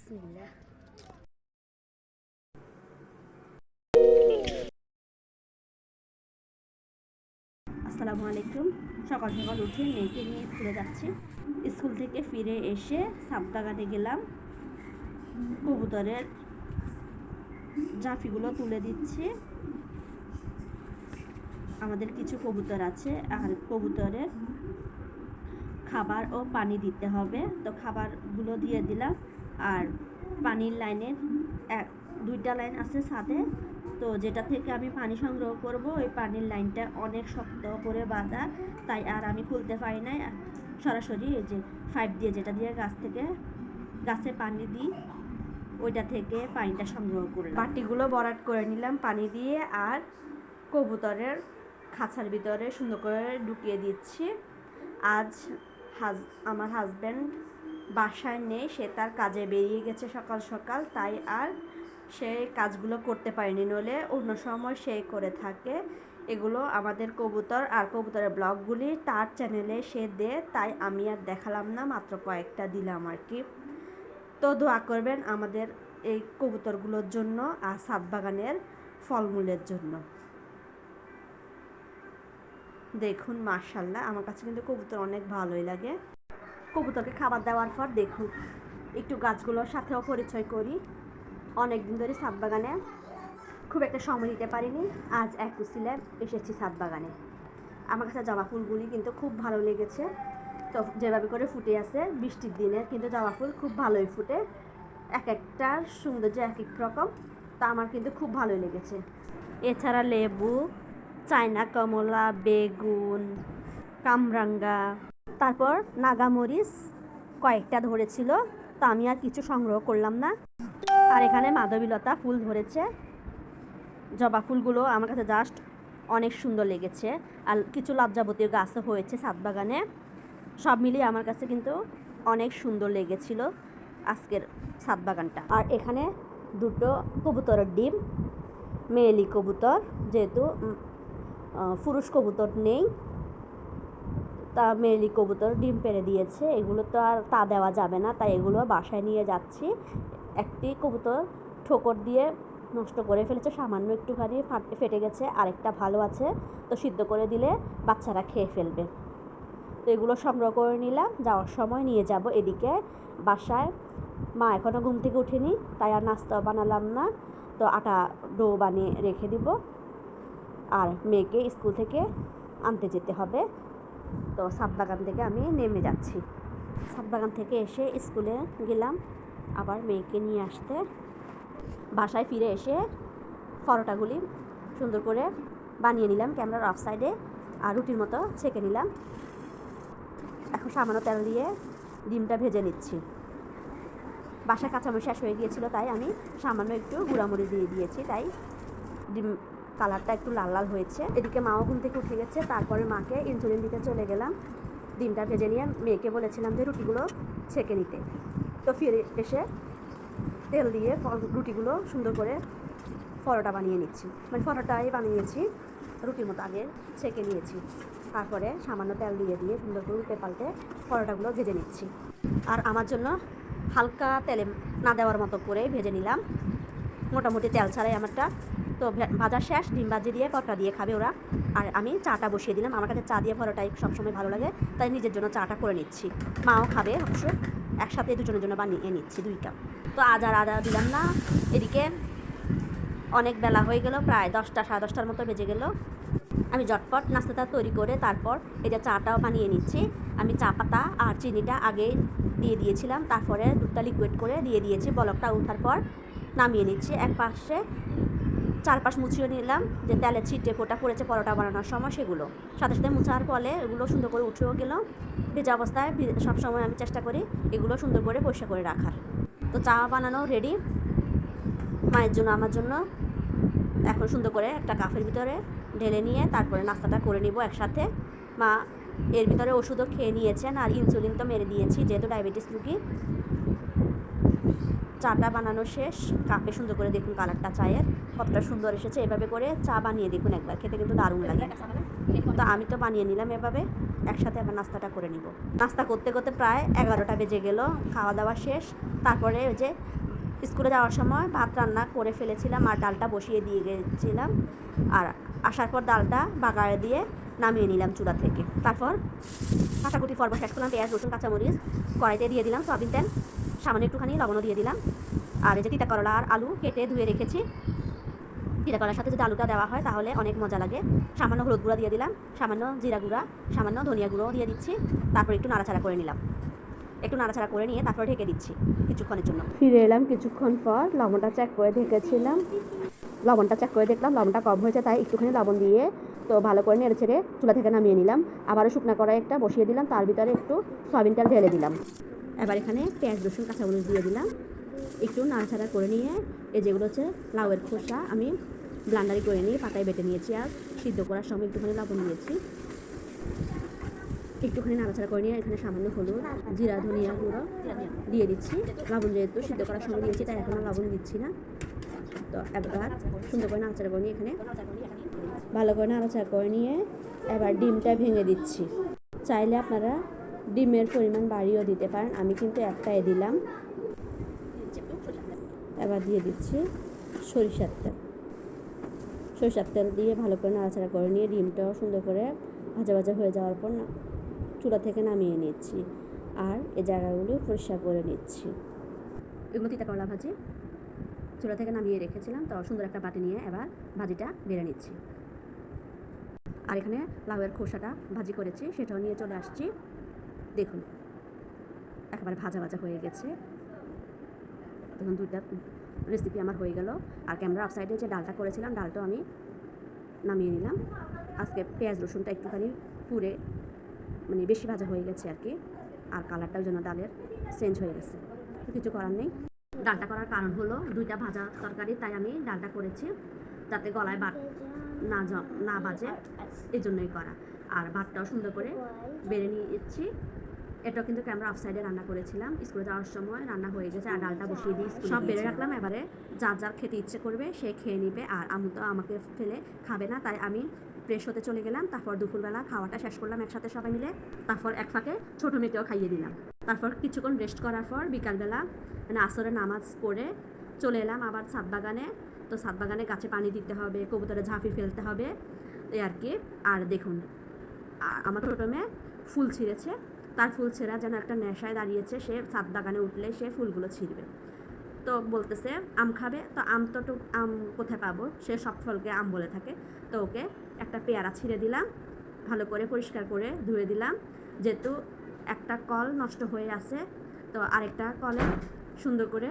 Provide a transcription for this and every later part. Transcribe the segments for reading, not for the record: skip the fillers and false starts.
বিসমিল্লাহ। আসসালামু আলাইকুম। সকাল সকাল উঠে মেয়েকে নিয়ে স্কুলে যাচ্ছি। স্কুল থেকে ফিরে এসে ছাদ বাগানে গেলাম, কবুতরের জাফিগুলো তুলে দিচ্ছি। আমাদের কিছু কবুতর আছে, আর কবুতরের খাবার ও পানি দিতে হবে, তো খাবারগুলো দিয়ে দিলাম। আর পানির লাইনের দুইটা লাইন আছে ছাদে, তো যেটা থেকে আমি পানি সংগ্রহ করব ওই পানির লাইনটা অনেক শক্ত করে বাঁধা, তাই আর আমি খুলতে পারি নাই। সরাসরি এই যে পাইপ দিয়ে, যেটা দিয়ে গাছে পানি দিই, ওইটা থেকে পানিটা সংগ্রহ করলাম। বাটিগুলো ভরাট করে নিলাম পানি দিয়ে, আর কবুতরের খাঁচার ভিতরে সুন্দর করে ঢুকিয়ে দিচ্ছি। আজ আমার হাজব্যান্ড বাসায় নেই, সে তার কাজে বেরিয়ে গেছে সকাল সকাল, তাই আর সে কাজগুলো করতে পারেনি, নইলে অন্য সময় সে করে থাকে এগুলো। আমাদের কবুতর আর কবুতরের ব্লগগুলি তার চ্যানেলে সে দেয়, তাই আমি আর দেখালাম না, মাত্র কয়েকটা দিলাম আর কি। তো দোয়া করবেন আমাদের এই কবুতরগুলোর জন্য আর ছাদ বাগানের ফলমূলের জন্য। দেখুন মাশাআল্লাহ, আমার কাছে কিন্তু কবুতর অনেক ভালোই লাগে। কবুতরকে খাবার দেওয়ার পর দেখুন একটু গাছগুলোর সাথেও পরিচয় করি। অনেক দিন ধরে ছাদ বাগানে খুব একটা সময় দিতে পারিনি, আজ এক উসিলে এসেছি ছাদ বাগানে। আমার কাছে জবা ফুলগুলি কিন্তু খুব ভালো লেগেছে। তো যেভাবে করে ফুটে আছে বৃষ্টির দিনে, কিন্তু জবা ফুল খুব ভালোই ফুটে, এক একটার সৌন্দর্য এক এক রকম। তা আমার কিন্তু খুব ভালোই লেগেছে। এছাড়া লেবু, চায়না কমলা, বেগুন, কামরাঙ্গা, তারপর নাগামরিচ কয়েকটা ধরেছিল, তো আমি আর কিছু সংগ্রহ করলাম না। আর এখানে মাধবীলতা ফুল ধরেছে। জবা ফুলগুলো আমার কাছে জাস্ট অনেক সুন্দর লেগেছে। আর কিছু লজ্জাবতীর গাছও হয়েছে ছাদ বাগানে। সব মিলিয়ে আমার কাছে কিন্তু অনেক সুন্দর লেগেছিল আজকের ছাদ বাগানটা। আর এখানে দুটো কবুতরের ডিম, মেয়েলি কবুতর, যেহেতু পুরুষ কবুতর নেই, তা মেয়েলি কবুতর ডিম পেড়ে দিয়েছে। এগুলো তো আর তা দেওয়া যাবে না, তাই এগুলো বাসায় নিয়ে যাচ্ছি। একটি কবুতর ঠোকর দিয়ে নষ্ট করে ফেলেছে, সামান্য একটুখানি ফেটে গেছে, আরেকটা ভালো আছে, তো সিদ্ধ করে দিলে বাচ্চারা খেয়ে ফেলবে। তো এগুলো সংগ্রহ করে নিলাম, যাওয়ার সময় নিয়ে যাব। এদিকে বাসায় মা এখনও ঘুম থেকে উঠেনি, তাই আর নাস্তা বানালাম না, তো আটা ডো বানিয়ে রেখে দিব। আর মেয়েকে স্কুল থেকে আনতে যেতে হবে, তো ছাদ বাগান থেকে আমি নেমে যাচ্ছি। ছাদ বাগান থেকে এসে স্কুলে গেলাম, আবার মেয়েকে নিয়ে আসতে। বাসায় ফিরে এসে পরোটাগুলি সুন্দর করে বানিয়ে নিলাম ক্যামেরার অফ সাইডে, আর রুটির মতো ছেঁকে নিলাম। এখন সামান্য তেল দিয়ে ডিমটা ভেজে নিচ্ছি। বাসায় কাঁচামরিচ শেষ হয়ে গিয়েছিল, তাই আমি সামান্য একটু গুঁড়ামরিচ দিয়ে দিয়েছি, তাই ডিম কালারটা একটু লাল লাল হয়েছে। এদিকে মাও ঘুম থেকে উঠে গেছে, তারপরে মাকে ইনসুলিন দিতে চলে গেলাম। ডিমটা ভেজে নিয়ে মেয়েকে বলেছিলাম যে রুটিগুলো ছেঁকে নিতে, তো ফিরে এসে তেল দিয়ে রুটিগুলো সুন্দর করে পরোটা বানিয়ে নিচ্ছি। মানে পরোটাই বানিয়েছি, রুটির মতো আগে ছেঁকে নিয়েছি, তারপরে সামান্য তেল দিয়ে সুন্দর করে উল্টে পাল্টে পরোটাগুলো ভেজে নিচ্ছি। আর আমার জন্য হালকা তেলে না দেওয়ার মতো করে ভেজে নিলাম, মোটামুটি তেল ছাড়াই আমারটা। তো ভাজা শেষ, ডিম ভাজি দিয়ে পরোটা দিয়ে খাবে ওরা। আর আমি চাটা বসিয়ে দিলাম, আমার কাছে চা দিয়ে পরোটাই সবসময় ভালো লাগে, তাই নিজের জন্য চাটা করে নিচ্ছি। মাও খাবে অবশ্য, একসাথে দুজনের জন্য বানিয়ে নিচ্ছি 2 কাপ। তো আজ আর আদা দিলাম না। এদিকে অনেক বেলা হয়ে গেল, প্রায় 10টা সাড়ে 10টার মতো বেজে গেল। আমি ঝটপট নাস্তাটা তৈরি করে তারপর এই যে চাটাও বানিয়ে নিচ্ছি। আমি চা পাতা আর চিনিটা আগে দিয়ে দিয়েছিলাম, তারপরে দুধটা লিকুইড করে দিয়ে দিয়েছি। বলকটা ওঠার পর নামিয়ে নিচ্ছি। এক পাশে চারপাশ মুছিয়ে নিলাম, যে তেলের ছিটে ফোটা পড়েছে পরোটা বানানোর সময়, সেগুলো সাথে সাথে মুছার ফলে এগুলো সুন্দর করে উঠেও গেল। ভেজা অবস্থায় সবসময় আমি চেষ্টা করি এগুলো সুন্দর করে পরিষ্কার করে রাখার। তো চা বানানো রেডি মায়ের জন্য, আমার জন্য। এখন সুন্দর করে একটা কাপের ভিতরে ঢেলে নিয়ে তারপরে নাস্তাটা করে নিব একসাথে। মা এর ভিতরে ওষুধও খেয়ে নিয়েছেন, আর ইনসুলিন তো মেরে দিয়েছি যেহেতু ডায়াবেটিস রুগী। চাটা বানানো শেষ, কাপে সুন্দর করে দেখুন কালারটা চায়ের কতটা সুন্দর এসেছে। এভাবে করে চা বানিয়ে দেখুন একবার, খেতে কিন্তু দারুণ লাগে। তো আমি তো বানিয়ে নিলাম এভাবে। একসাথে আবার নাস্তাটা করে নিব। নাস্তা করতে করতে প্রায় 11টা বেজে গেল, খাওয়া দাওয়া শেষ। তারপরে ওই যে স্কুলে যাওয়ার সময় ভাত রান্না করে ফেলেছিলাম আর ডালটা বসিয়ে দিয়ে গেছিলাম, আর আসার পর ডালটা বাগারে দিয়ে নামিয়ে নিলাম চুলা থেকে। তারপর কাটাকুটি পর্ব শেষ করলাম, পেঁয়াজ রসুন কাঁচামরিচ কড়াইতে দিয়ে দিলাম, সয়াবিন তেল, সামান্য একটুখানি লবণও দিয়ে দিলাম। আর এই যে তিতা করলা আর আলু কেটে ধুয়ে রেখেছি, তিতা করলার সাথে যদি আলুটা দেওয়া হয় তাহলে অনেক মজা লাগে। সামান্য হলুদ গুঁড়া দিয়ে দিলাম, সামান্য জিরা গুঁড়া, সামান্য ধনিয়া গুঁড়োও দিয়ে দিচ্ছি। তারপর একটু নাড়াচাড়া করে নিলাম, একটু নাড়াচাড়া করে নিয়ে তারপর ঢেকে দিচ্ছি কিছুক্ষণের জন্য। ফিরে এলাম কিছুক্ষণ পর, লবণটা চেক করে ঢেকেছিলাম, লবণটা চেক করে দেখলাম লবণটা কম হয়েছে, তাই একটুখানি লবণ দিয়ে তো ভালো করে নেড়ে ছেড়ে চুলা থেকে নামিয়ে নিলাম। আবারও শুকনো কড়াই একটা বসিয়ে দিলাম, তার ভিতরে একটু সয়াবিন তেল ঢেলে দিলাম। এবার এখানে পেঁয়াজ রসুন কাঁচামরিচ দিয়ে দিলাম, একটু নাড়াচাড়া করে নিয়ে এই যেগুলো হচ্ছে লাউয়ের খোসা আমি ব্লান্ডারি করে নিয়ে পাতায় বেটে নিয়েছি। আর সিদ্ধ করার সময় একটুখানি লবণ দিয়েছি, একটুখানি নাড়াচাড়া করে নিয়ে এখানে সামান্য হলুদ, জিরা ধনিয়া গুঁড়ো দিয়ে দিচ্ছি। লবণ যেহেতু সিদ্ধ করার সময় দিয়েছি তাই এখনও লবণ দিচ্ছি না। তো এবার সুন্দর করে নাড়াচাড়া করে নিয়ে এখানে ভালো করে নাড়াচাড়া করে নিয়ে এবার ডিমটা ভেঙে দিচ্ছি। চাইলে আপনারা ডিমের পরিমাণ বাড়িয়েও দিতে পারেন, আমি কিন্তু একটাই দিলাম। এবার দিয়ে দিচ্ছি সরিষার তেল, সরিষার তেল দিয়ে ভালো করে নাড়াচাড়া করে নিয়ে ডিমটাও সুন্দর করে ভাজা ভাজা হয়ে যাওয়ার পর চুলা থেকে নামিয়ে নিচ্ছি। আর এই জায়গাগুলো পরিষ্কার করে নিচ্ছি। এগুলো তিতা করলা ভাজি চুলা থেকে নামিয়ে রেখেছিলাম, তো সুন্দর একটা বাটি নিয়ে এবার ভাজিটা বেড়ে নিচ্ছি। আর এখানে লাউয়ের খোসাটা ভাজি করেছি সেটাও নিয়ে চলে আসছি। দেখুন একেবারে ভাজা ভাজা হয়ে গেছে। দেখুন দুইটা রেসিপি আমার হয়ে গেল। আর ক্যামেরা অফ সাইডে যে ডালটা করেছিলাম ডালটাও আমি নামিয়ে নিলাম। আজকে পেঁয়াজ রসুনটা একটুখানি পুড়ে মানে বেশি ভাজা হয়ে গেছে আর কি, আর কালারটাও যেন ডালের চেঞ্জ হয়ে গেছে, কিছু করার নেই। ডালটা করার কারণ হলো দুইটা ভাজা তরকারি, তাই আমি ডালটা করেছি যাতে গলায় না বাজে, এই জন্যই করা। আর ভাতটাও সুন্দর করে বেড়ে নিয়েছি। এটাও কিন্তু ক্যামেরা অফ সাইডে রান্না করেছিলাম, স্কুলে যাওয়ার সময় রান্না হয়ে গেছে। আর ডালটা বসিয়ে দিয়ে সব বেড়ে রাখলাম। এবারে যার যার খেতে ইচ্ছে করবে সে খেয়ে নিবে, আর আমি তো আমাকে ফেলে খাবে না, তাই আমি ফ্রেশ হতে চলে গেলাম। তারপর দুপুরবেলা খাওয়াটা শেষ করলাম একসাথে সবাই মিলে। তারপর এক ফাঁকে ছোটো মেয়েকেও খাইয়ে দিলাম। তারপর কিছুক্ষণ রেস্ট করার পর বিকালবেলা মানে আসরের নামাজ পড়ে চলে এলাম আবার ছাদ বাগানে। তো ছাদ বাগানে গাছে পানি দিতে হবে, কবুতরে ঝাঁপি ফেলতে হবে এই আর কি। আর দেখুন আমার ছোটো মেয়ে ফুল ছিঁড়েছে, তার ফুল ছেঁড়া যেন একটা নেশায় দাঁড়িয়েছে। সে ছাদ বাগানে উঠলে সে ফুলগুলো ছিঁড়বে। তো বলতেছে আম খাবে, তো আম কোথায় পাবো, সে সব ফলকে আম বলে থাকে। তো ওকে একটা পেয়ারা ছিঁড়ে দিলাম, ভালো করে পরিষ্কার করে ধুয়ে দিলাম। যেহেতু একটা কল নষ্ট হয়ে আছে, তো আরেকটা কলে সুন্দর করে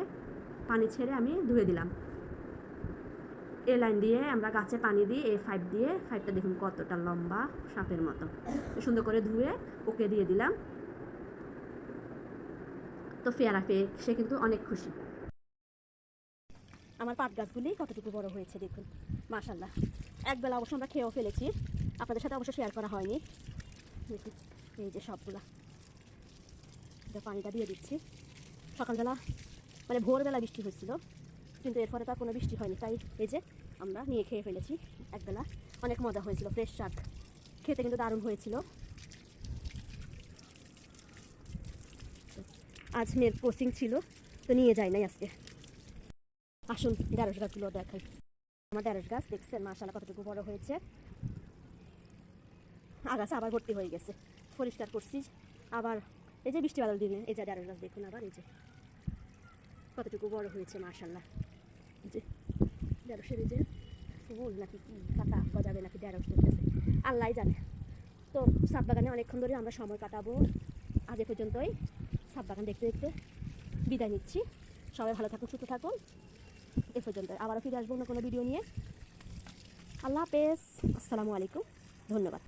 পানি ছেড়ে আমি ধুয়ে দিলাম। এই লাইন দিয়ে আমরা গাছে পানি দিই, এই পাইপটা দেখুন কতটা লম্বা, সাপের মতো। সুন্দর করে ধুয়ে ওকে দিয়ে দিলাম। তো পেয়ারা পেয়ে সে কিন্তু অনেক খুশি। আমার পাট গাছগুলি কতটুকু বড় হয়েছে দেখুন, মাশাআল্লাহ। একবেলা অবশ্য আমরা খেয়েও ফেলেছি, আপনাদের সাথে অবশ্য শেয়ার করা হয়নি। দেখুন এই যে সবগুলা, পানিটা দিয়ে দিচ্ছি। সকালবেলা মানে ভোরবেলা বৃষ্টি হয়েছিল, কিন্তু এরপরে তো আর কোনো বৃষ্টি হয়নি, তাই এই যে আমরা নিয়ে খেয়ে ফেলেছি একবেলা। অনেক মজা হয়েছিল, ফ্রেশ শাক খেতে কিন্তু দারুণ হয়েছিল। আজ মেয়ের কোচিং ছিল, তো নিয়ে যাই নাই আজকে। আসুন ঢেঁড়স গাছগুলো দেখাই। আমার ঢেঁড়স গাছ দেখছেন মাশাআল্লাহ কতটুকু বড় হয়েছে। আগাছা আবার ভর্তি হয়ে গেছে, পরিষ্কার করছি আবার। এই যে বৃষ্টি বাদল দিনে এই যে ঢেঁড়স গাছ দেখুন আবার এই যে কতটুকু বড় হয়েছে মাশাআল্লাহ। এই যে ঢেঁড়সের এই যে ফুল নাকি কি কাটা গজাবে নাকি ঢেঁড়স করতেছে আল্লাহ জানে। তো ছাদ বাগানে অনেকক্ষণ ধরে আমরা সময় কাটাবো। আজ এ পর্যন্তই, ছাদ বাগান দেখতে দেখতে বিদায় নিচ্ছি। সবাই ভালো থাকুন, সুস্থ থাকুন। এ পর্যন্ত আবারও ফিরে আসবো অন্য কোনো ভিডিও নিয়ে। আল্লাহ হাফেজ, আসসালামু আলাইকুম, ধন্যবাদ।